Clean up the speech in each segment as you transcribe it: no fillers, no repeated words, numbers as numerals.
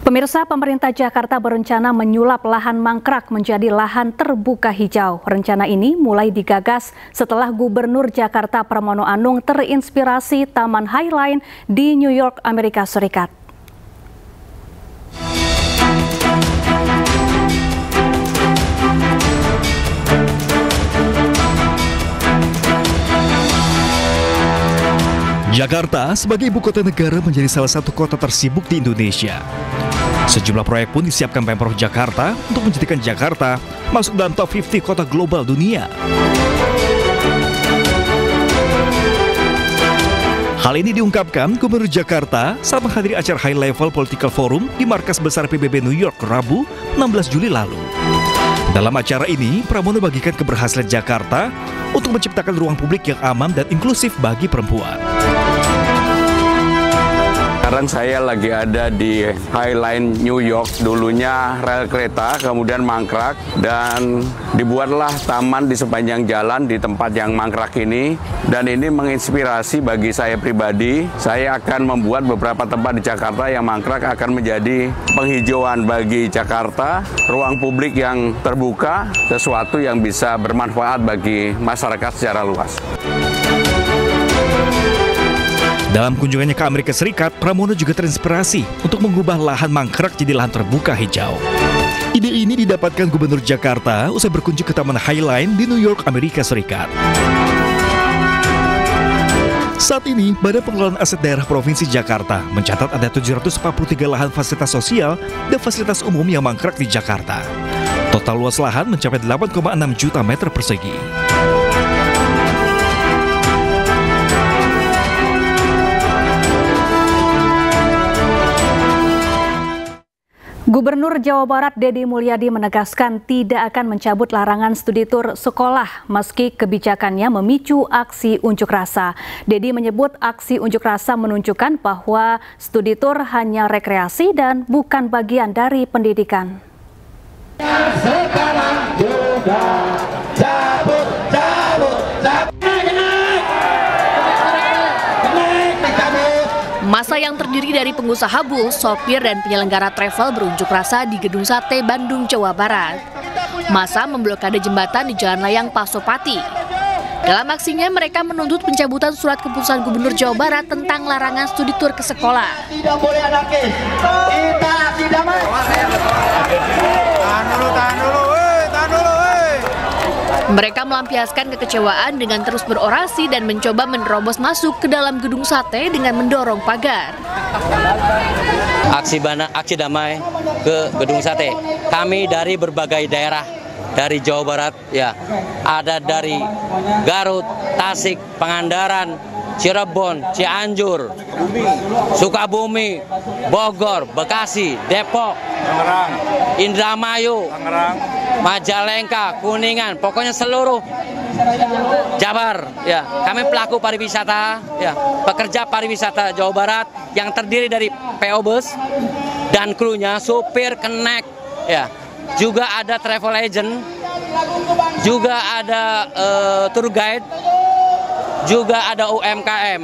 Pemirsa, pemerintah Jakarta berencana menyulap lahan mangkrak menjadi lahan terbuka hijau. Rencana ini mulai digagas setelah Gubernur Jakarta Pramono Anung terinspirasi Taman Highline di New York, Amerika Serikat. Jakarta sebagai ibu kota negara menjadi salah satu kota tersibuk di Indonesia. Sejumlah proyek pun disiapkan Pemprov Jakarta untuk menjadikan Jakarta masuk dalam top 50 kota global dunia. Hal ini diungkapkan Gubernur Jakarta saat menghadiri acara High Level Political Forum di markas besar PBB New York Rabu 16 Juli lalu. Dalam acara ini, Pramono bagikan keberhasilan Jakarta untuk menciptakan ruang publik yang aman dan inklusif bagi perempuan. Sekarang saya lagi ada di Highline New York, dulunya rel kereta, kemudian mangkrak, dan dibuatlah taman di sepanjang jalan di tempat yang mangkrak ini. Dan ini menginspirasi bagi saya pribadi. Saya akan membuat beberapa tempat di Jakarta yang mangkrak akan menjadi penghijauan bagi Jakarta, ruang publik yang terbuka, sesuatu yang bisa bermanfaat bagi masyarakat secara luas. Dalam kunjungannya ke Amerika Serikat, Pramono juga terinspirasi untuk mengubah lahan mangkrak jadi lahan terbuka hijau. Ide ini didapatkan Gubernur Jakarta usai berkunjung ke Taman Highline di New York, Amerika Serikat. Saat ini, Badan Pengelolaan Aset Daerah Provinsi Jakarta mencatat ada 743 lahan fasilitas sosial dan fasilitas umum yang mangkrak di Jakarta. Total luas lahan mencapai 8,6 juta meter persegi. Gubernur Jawa Barat Deddy Mulyadi menegaskan tidak akan mencabut larangan studi tur sekolah meski kebijakannya memicu aksi unjuk rasa. Deddy menyebut aksi unjuk rasa menunjukkan bahwa studi tur hanya rekreasi dan bukan bagian dari pendidikan. Sekarang juga cabut. Massa yang terdiri dari pengusaha bus, sopir, dan penyelenggara travel berunjuk rasa di Gedung Sate, Bandung, Jawa Barat. Massa memblokade jembatan di Jalan Layang Pasopati. Dalam aksinya, mereka menuntut pencabutan surat keputusan Gubernur Jawa Barat tentang larangan studi tur ke sekolah. Tidak boleh anarkis. Kita tidak mau. Tahan dulu. Mereka melampiaskan kekecewaan dengan terus berorasi dan mencoba menerobos masuk ke dalam Gedung Sate dengan mendorong pagar. Aksi damai ke Gedung Sate. Kami dari berbagai daerah dari Jawa Barat, ya, ada dari Garut, Tasik, Pangandaran, Cirebon, Cianjur, Sukabumi, Bogor, Bekasi, Depok, Indramayu, Majalengka, Kuningan, pokoknya seluruh Jabar, ya. Kami pelaku pariwisata, ya, pekerja pariwisata Jawa Barat yang terdiri dari PO Bus dan krunya, supir, kenek, ya. Juga ada travel agent, juga ada tour guide, juga ada UMKM.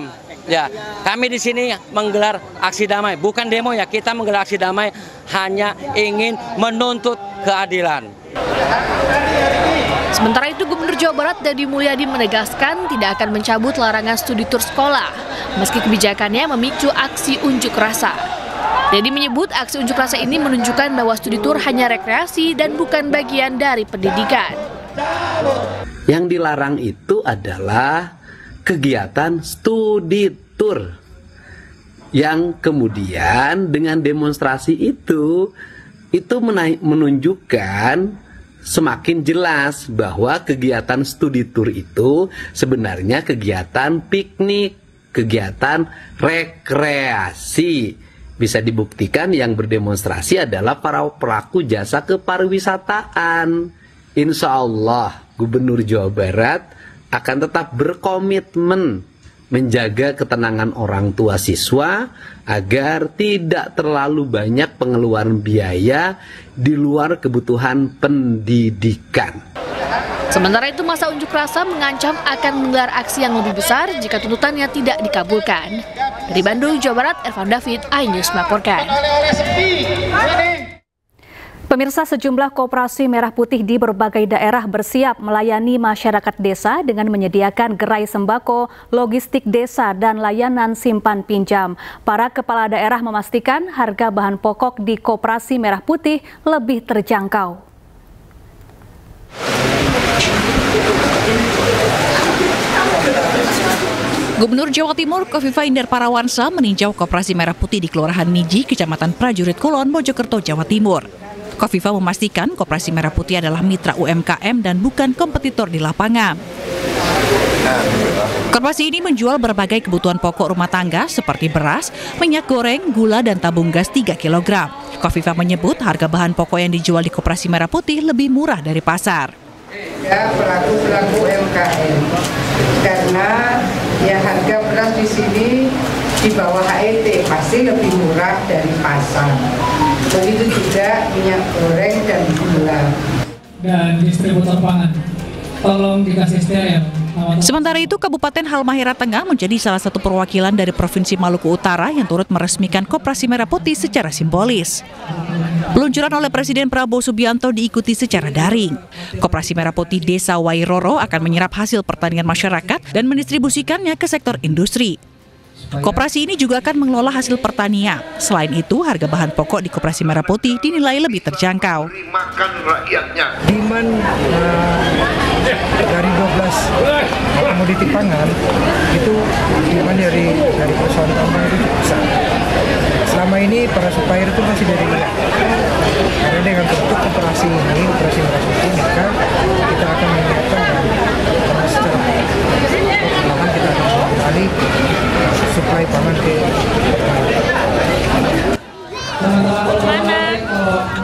Ya, kami di sini menggelar aksi damai, bukan demo ya. Kita menggelar aksi damai hanya ingin menuntut keadilan. Sementara itu, Gubernur Jawa Barat Deddy Mulyadi menegaskan tidak akan mencabut larangan studi tur sekolah, meski kebijakannya memicu aksi unjuk rasa. Deddy menyebut aksi unjuk rasa ini menunjukkan bahwa studi tur hanya rekreasi dan bukan bagian dari pendidikan. Yang dilarang itu adalah kegiatan studi tur yang kemudian dengan demonstrasi itu menunjukkan semakin jelas bahwa kegiatan studi tur itu sebenarnya kegiatan piknik, kegiatan rekreasi. Bisa dibuktikan yang berdemonstrasi adalah para pelaku jasa kepariwisataan. Insya Allah Gubernur Jawa Barat akan tetap berkomitmen menjaga ketenangan orang tua siswa agar tidak terlalu banyak pengeluaran biaya di luar kebutuhan pendidikan. Sementara itu, massa unjuk rasa mengancam akan menggelar aksi yang lebih besar jika tuntutannya tidak dikabulkan. Dari Bandung, Jawa Barat, Ervan David, iNews melaporkan. Pemirsa, sejumlah koperasi merah putih di berbagai daerah bersiap melayani masyarakat desa dengan menyediakan gerai sembako, logistik desa, dan layanan simpan pinjam. Para kepala daerah memastikan harga bahan pokok di koperasi merah putih lebih terjangkau. Gubernur Jawa Timur Kofifa Indar Parawansa meninjau koperasi merah putih di Kelurahan Miji, Kecamatan Prajurit Kulon, Mojokerto, Jawa Timur. Kofifa memastikan koperasi merah putih adalah mitra UMKM dan bukan kompetitor di lapangan. Koperasi ini menjual berbagai kebutuhan pokok rumah tangga seperti beras, minyak goreng, gula, dan tabung gas 3 kg. Kofifa menyebut harga bahan pokok yang dijual di koperasi merah putih lebih murah dari pasar. Ya, pelaku UMKM, karena ya harga beras di sini di bawah HET pasti lebih murah dari pasar. Begitu juga minyak goreng dan gula. Dan distributor pangan, tolong dikasih setia ya. Sementara itu, Kabupaten Halmahera Tengah menjadi salah satu perwakilan dari Provinsi Maluku Utara yang turut meresmikan Koperasi Merah Putih secara simbolis. Peluncuran oleh Presiden Prabowo Subianto diikuti secara daring. Koperasi Merah Putih Desa Wairoro akan menyerap hasil pertanian masyarakat dan mendistribusikannya ke sektor industri. Koperasi ini juga akan mengelola hasil pertanian. Selain itu, harga bahan pokok di Koperasi Merah Putih dinilai lebih terjangkau. Makan rakyatnya. Demand dari 12 komoditi pangan itu demand dari persoalan tambang itu cukup besar. Selama ini para supplier itu masih dari luar. Karena dengan bentuk koperasi ini, Koperasi Merah Putih, maka kita akan menyiapkan dan secara perlahan kita akan beralih suplai pangan ke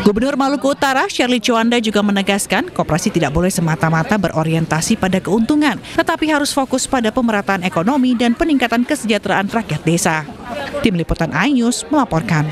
Gubernur Maluku Utara Shirley Juanda juga menegaskan koperasi tidak boleh semata-mata berorientasi pada keuntungan, tetapi harus fokus pada pemerataan ekonomi dan peningkatan kesejahteraan rakyat desa. Tim Liputan iNews melaporkan.